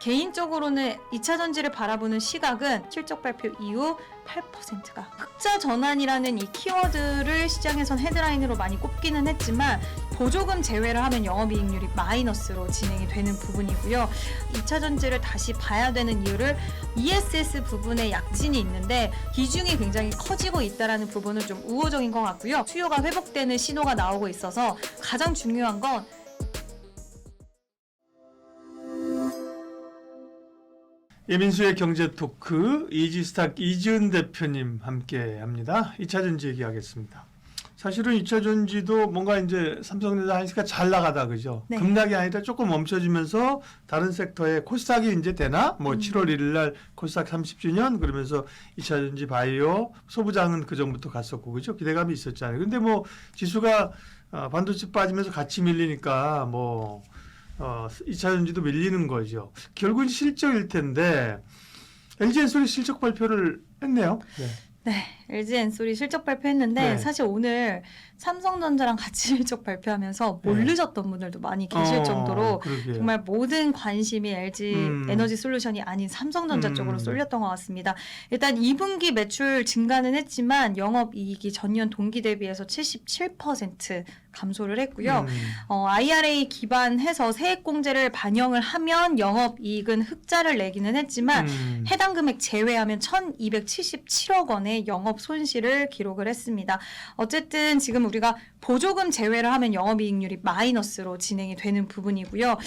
개인적으로는 2차 전지를 바라보는 시각은 실적 발표 이후 8%가 흑자 전환이라는 이 키워드를 시장에선 헤드라인으로 많이 꼽기는 했지만 보조금 제외를 하면 영업이익률이 마이너스로 진행이 되는 부분이고요. 2차 전지를 다시 봐야 되는 이유를 ESS 부분에 약진이 있는데 비중이 굉장히 커지고 있다는 부분은 좀 우호적인 것 같고요. 수요가 회복되는 신호가 나오고 있어서 가장 중요한 건 예민수의 경제 토크 이지스탁 이지은 대표님 함께 합니다. 2차 전지 얘기하겠습니다. 사실은 2차 전지도 뭔가 이제 삼성전자 한시가 잘 나가다 그죠? 네. 급락이 아니라 조금 멈춰지면서 다른 섹터에 코스닥이 이제 되나? 뭐 7월 1일 날 코스닥 30주년 그러면서 2차 전지 바이오 소부장은 그 전부터 갔었고 그죠? 기대감이 있었잖아요. 근데 뭐 지수가 반도체 빠지면서 같이 밀리니까 뭐 2차 전지도 밀리는 거죠. 결국은 실적일 텐데 LG엔솔이 실적 발표를 했네요. 네. 네, LG엔솔이 실적 발표했는데 네. 사실 오늘 삼성전자랑 같이 실적 발표하면서 모르셨던 분들도 많이 계실 정도로 그러게요. 정말 모든 관심이 LG 에너지 솔루션이 아닌 삼성전자 쪽으로 쏠렸던 것 같습니다. 일단 2분기 매출 증가는 했지만 영업이익이 전년 동기 대비해서 77% 감소를 했고요. IRA 기반해서 세액공제를 반영을 하면 영업이익은 흑자를 내기는 했지만 해당 금액 제외하면 1,277억 원의 영업 손실을 기록을 했습니다. 어쨌든 지금 우리가 보조금 제외를 하면 영업이익률이 마이너스로 진행이 되는 부분이고요.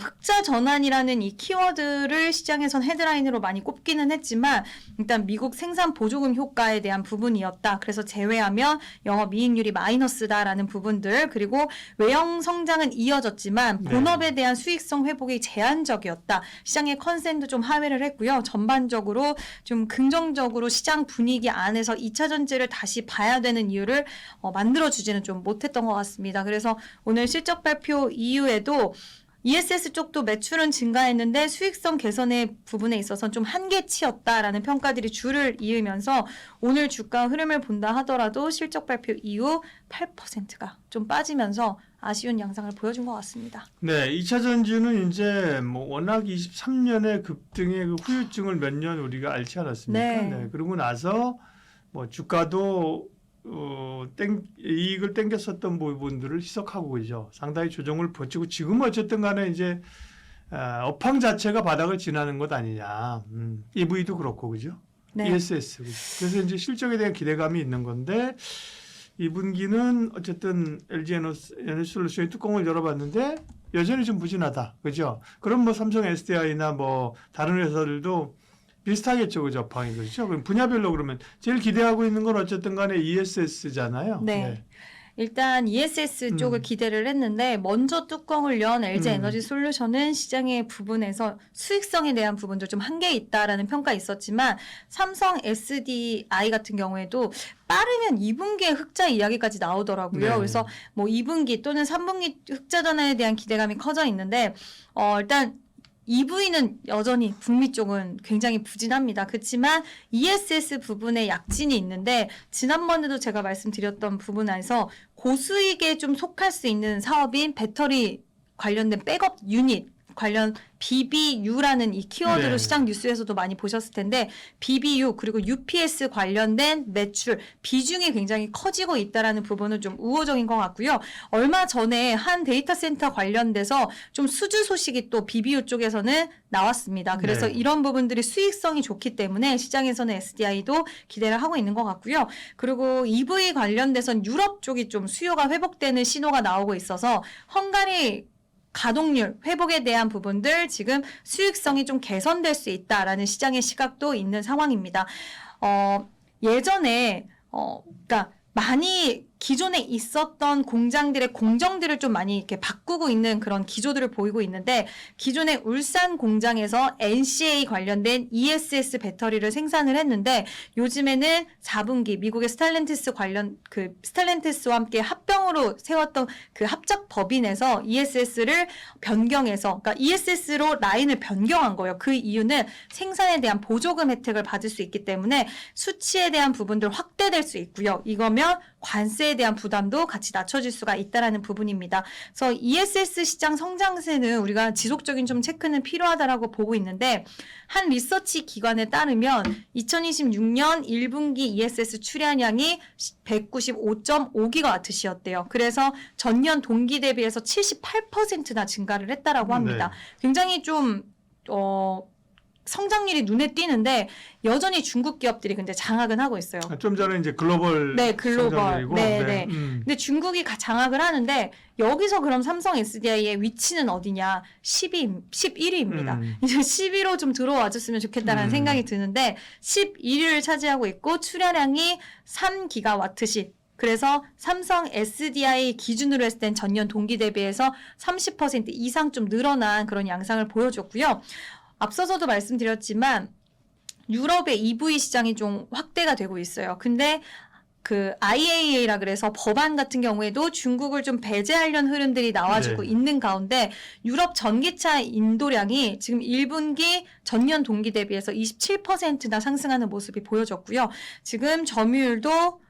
흑자 전환이라는 이 키워드를 시장에선 헤드라인으로 많이 꼽기는 했지만 일단 미국 생산 보조금 효과에 대한 부분이었다. 그래서 제외하면 영업이익률이 마이너스다라는 부분들 그리고 외형 성장은 이어졌지만 본업에 대한 수익성 회복이 제한적이었다. 시장의 컨센도 좀 하회를 했고요. 전반적으로 좀 긍정적으로 시장 분위기 안에서 2차 전지를 다시 봐야 되는 이유를 만들어주지는 좀 못했던 것 같습니다. 그래서 오늘 실적 발표 이후에도 ESS 쪽도 매출은 증가했는데 수익성 개선의 부분에 있어서는 좀 한계치였다라는 평가들이 줄을 이으면서 오늘 주가 흐름을 본다 하더라도 실적 발표 이후 8%가 좀 빠지면서 아쉬운 양상을 보여준 것 같습니다. 네, 2차 전지는 이제 뭐 워낙 23년의 급등의 그 후유증을 몇 년 우리가 앓지 않았습니까? 네. 그러고 나서 뭐 주가도 이익을 땡겼었던 부분들을 희석하고 그죠. 상당히 조정을 버티고 지금 어쨌든 간에 이제 업황 자체가 바닥을 지나는 것 아니냐. EV도 그렇고 그죠. 네. ESS. 그래서 이제 실적에 대한 기대감이 있는 건데 2분기는 어쨌든 LG에너지솔루션이 뚜껑을 열어봤는데 여전히 좀 부진하다. 그죠. 그럼 뭐 삼성 SDI나 뭐 다른 회사들도 비슷하겠죠, 그죠? 업황이 그렇죠. 그럼 분야별로 그러면 제일 기대하고 있는 건 어쨌든 간에 ESS잖아요. 네. 일단 ESS 쪽을 기대를 했는데 먼저 뚜껑을 연 LG 에너지 솔루션은 시장의 부분에서 수익성에 대한 부분도 좀 한계 있다라는 평가 있었지만 삼성 SDI 같은 경우에도 빠르면 2분기에 흑자 이야기까지 나오더라고요. 네. 그래서 뭐 2분기 또는 3분기 흑자 전환에 대한 기대감이 커져 있는데 일단 EV는 여전히 북미 쪽은 굉장히 부진합니다. 그렇지만 ESS 부분에 약진이 있는데 지난번에도 제가 말씀드렸던 부분 안에서 고수익에 좀 속할 수 있는 사업인 배터리 관련된 백업 유닛 관련 BBU라는 이 키워드로 네. 시장 뉴스에서도 많이 보셨을 텐데 BBU 그리고 UPS 관련된 매출 비중이 굉장히 커지고 있다라는 부분은 좀 우호적인 것 같고요. 얼마 전에 한 데이터 센터 관련돼서 좀 수주 소식이 또 BBU 쪽에서는 나왔습니다. 그래서 네. 이런 부분들이 수익성이 좋기 때문에 시장에서는 SDI도 기대를 하고 있는 것 같고요. 그리고 EV 관련돼선 유럽 쪽이 좀 수요가 회복되는 신호가 나오고 있어서 헝가리 가동률 회복에 대한 부분들 지금 수익성이 좀 개선될 수 있다라는 시장의 시각도 있는 상황입니다. 예전에 그러니까 많이 기존에 있었던 공장들의 공정들을 좀 많이 이렇게 바꾸고 있는 그런 기조들을 보이고 있는데 기존의 울산 공장에서 NCA 관련된 ESS 배터리를 생산을 했는데 요즘에는 4분기 미국의 스텔란티스 관련 그 스텔란티스와 함께 합병으로 세웠던 그 합작 법인에서 ESS를 변경해서 그러니까 ESS로 라인을 변경한 거예요. 그 이유는 생산에 대한 보조금 혜택을 받을 수 있기 때문에 수치에 대한 부분들 확대될 수 있고요. 이거면 관세에 대한 부담도 같이 낮춰질 수가 있다라는 부분입니다. 그래서 ESS 시장 성장세는 우리가 지속적인 좀 체크는 필요하다라고 보고 있는데 한 리서치 기관에 따르면 2026년 1분기 ESS 출하량이 195.5GWh였대요. 그래서 전년 동기 대비해서 78%나 증가를 했다라고 합니다. 네. 굉장히 좀 성장률이 눈에 띄는데 여전히 중국 기업들이 근데 장악은 하고 있어요. 좀 전에 이제 글로벌 네, 글로벌. 성장률이고, 네. 근데 중국이 장악을 하는데 여기서 그럼 삼성 SDI의 위치는 어디냐? 11위입니다. 이제 10위로 좀 들어와줬으면 좋겠다라는 생각이 드는데 11위를 차지하고 있고 출하량이 3GWh씩. 그래서 삼성 SDI 기준으로 했을 땐 전년 동기 대비해서 30% 이상 좀 늘어난 그런 양상을 보여줬고요. 앞서서도 말씀드렸지만 유럽의 EV 시장이 좀 확대가 되고 있어요. 근데 그 IAEA라 그래서 법안 같은 경우에도 중국을 좀 배제하려는 흐름들이 나와주고 네. 있는 가운데 유럽 전기차 인도량이 지금 1분기 전년 동기 대비해서 27%나 상승하는 모습이 보여졌고요. 지금 점유율도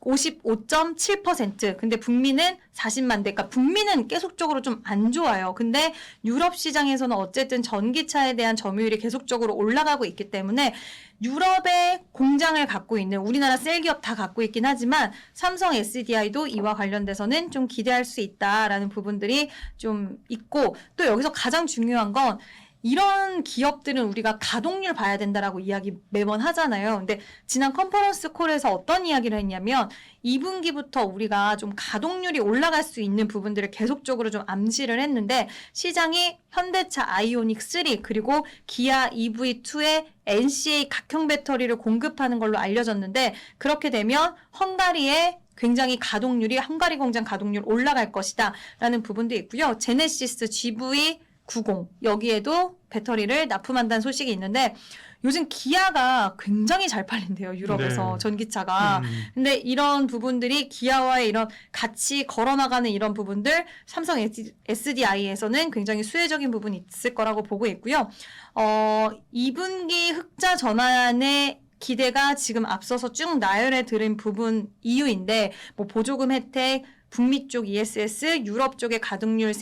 55.7%. 근데 북미는 40만 대. 그러니까 북미는 계속적으로 좀 안 좋아요. 근데 유럽 시장에서는 어쨌든 전기차에 대한 점유율이 계속적으로 올라가고 있기 때문에 유럽의 공장을 갖고 있는 우리나라 셀 기업 다 갖고 있긴 하지만 삼성 SDI도 이와 관련돼서는 좀 기대할 수 있다라는 부분들이 좀 있고 또 여기서 가장 중요한 건 이런 기업들은 우리가 가동률 봐야 된다라고 이야기 매번 하잖아요. 근데 지난 컨퍼런스 콜에서 어떤 이야기를 했냐면 2분기부터 우리가 좀 가동률이 올라갈 수 있는 부분들을 계속적으로 좀 암시를 했는데 시장이 현대차 아이오닉 3 그리고 기아 EV2에 NCA 각형 배터리를 공급하는 걸로 알려졌는데 그렇게 되면 헝가리의 굉장히 가동률이 헝가리 공장 가동률 올라갈 것이다 라는 부분도 있고요. 제네시스 GV 90 여기에도 배터리를 납품한다는 소식이 있는데 요즘 기아가 굉장히 잘 팔린대요. 유럽에서 네. 전기차가. 근데 이런 부분들이 기아와의 이런 같이 걸어나가는 이런 부분들 삼성 SDI에서는 굉장히 수혜적인 부분이 있을 거라고 보고 있고요. 2분기 흑자 전환의 기대가 지금 앞서서 쭉 나열해 드린 부분 이유인데 뭐 보조금 혜택, 북미 쪽 ESS, 유럽 쪽의 가동률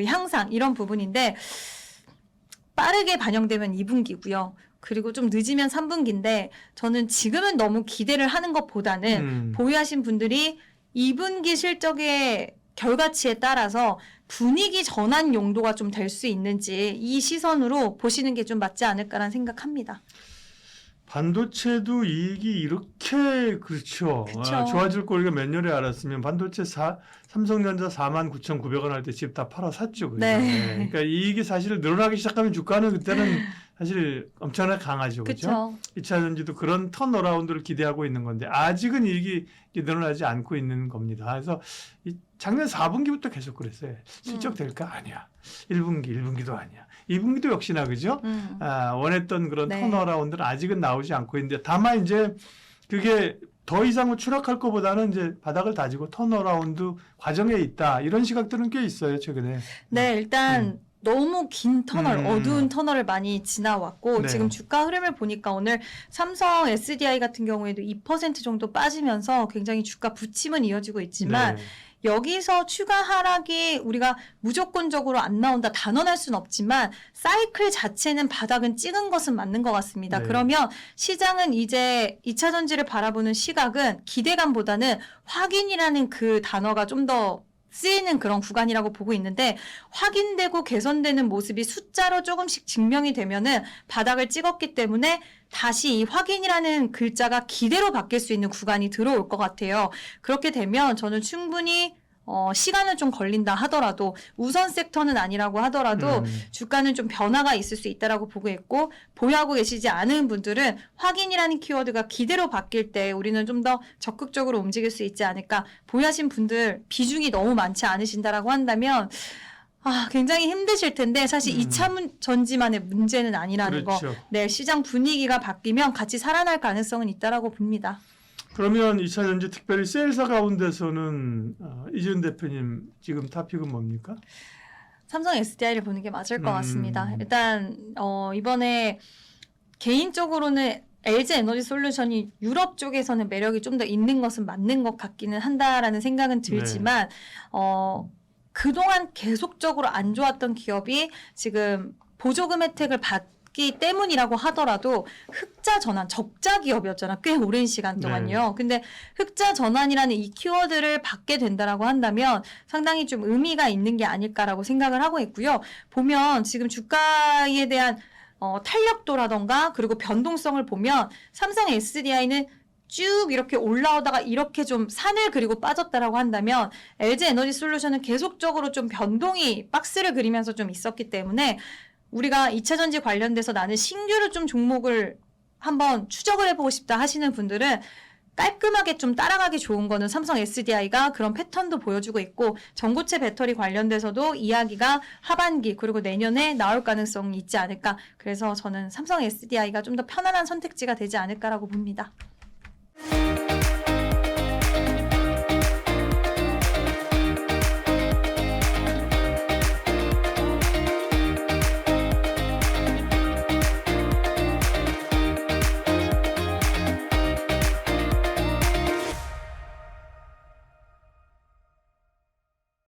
향상 이런 부분인데 빠르게 반영되면 2분기고요. 그리고 좀 늦으면 3분기인데 저는 지금은 너무 기대를 하는 것보다는 보유하신 분들이 2분기 실적의 결과치에 따라서 분위기 전환 용도가 좀 될 수 있는지 이 시선으로 보시는 게 좀 맞지 않을까라는 생각합니다. 반도체도 이익이 이렇게 그렇죠. 좋아질 거 우리가 몇 년에 알았으면 반도체 삼성전자 49,900원 할 때 집 다 팔아 샀죠. 그죠? 네. 그러니까 이익이 사실 늘어나기 시작하면 주가는 그때는 사실 엄청나게 강하죠. 그렇죠? 2차 전지도 그런 턴어라운드를 기대하고 있는 건데 아직은 이익이 늘어나지 않고 있는 겁니다. 그래서 작년 4분기부터 계속 그랬어요. 실적 될까? 아니야. 1분기도 아니야. 2분기도 역시나 그죠? 원했던 그런 네. 턴어라운드는 아직은 나오지 않고 있는데 다만 이제 그게 더 이상 추락할 것보다는 이제 바닥을 다지고 턴어라운드 과정에 있다. 이런 시각들은 꽤 있어요, 최근에. 네, 일단 너무 긴 터널, 어두운 터널을 많이 지나왔고 네. 지금 주가 흐름을 보니까 오늘 삼성 SDI 같은 경우에도 2% 정도 빠지면서 굉장히 주가 부침은 이어지고 있지만 네. 여기서 추가 하락이 우리가 무조건적으로 안 나온다 단언할 수는 없지만 사이클 자체는 바닥은 찍은 것은 맞는 것 같습니다. 네. 그러면 시장은 이제 2차 전지를 바라보는 시각은 기대감보다는 확인이라는 그 단어가 좀 더 쓰이는 그런 구간이라고 보고 있는데 확인되고 개선되는 모습이 숫자로 조금씩 증명이 되면은 바닥을 찍었기 때문에 다시 이 확인이라는 글자가 기대로 바뀔 수 있는 구간이 들어올 것 같아요. 그렇게 되면 저는 충분히 시간은 좀 걸린다 하더라도 우선 섹터는 아니라고 하더라도 주가는 좀 변화가 있을 수 있다라고 보고 있고 보유하고 계시지 않은 분들은 확인이라는 키워드가 기대로 바뀔 때 우리는 좀 더 적극적으로 움직일 수 있지 않을까. 보유하신 분들 비중이 너무 많지 않으신다라고 한다면 굉장히 힘드실 텐데 사실 2차 전지만의 문제는 아니라는 그렇죠. 거. 네, 시장 분위기가 바뀌면 같이 살아날 가능성은 있다라고 봅니다. 그러면 2차 전지 특별히 세일사 가운데서는 이준 대표님 지금 탑픽은 뭡니까? 삼성 SDI를 보는 게 맞을 것 같습니다. 일단 이번에 개인적으로는 LG 에너지 솔루션이 유럽 쪽에서는 매력이 좀 더 있는 것은 맞는 것 같기는 한다라는 생각은 들지만 그동안 계속적으로 안 좋았던 기업이 지금 보조금 혜택을 받기 때문이라고 하더라도 흑자 전환, 적자 기업이었잖아. 꽤 오랜 시간 동안요. 근데 흑자 전환이라는 이 키워드를 받게 된다라고 한다면 상당히 좀 의미가 있는 게 아닐까라고 생각을 하고 있고요. 보면 지금 주가에 대한 탄력도라던가 그리고 변동성을 보면 삼성 SDI는 쭉 이렇게 올라오다가 이렇게 좀 산을 그리고 빠졌다라고 한다면 LG 에너지 솔루션은 계속적으로 좀 변동이 박스를 그리면서 좀 있었기 때문에 우리가 2차 전지 관련돼서 나는 신규로 좀 종목을 한번 추적을 해보고 싶다 하시는 분들은 깔끔하게 좀 따라가기 좋은 거는 삼성 SDI가 그런 패턴도 보여주고 있고 전고체 배터리 관련돼서도 이야기가 하반기 그리고 내년에 나올 가능성이 있지 않을까. 그래서 저는 삼성 SDI가 좀 더 편안한 선택지가 되지 않을까라고 봅니다.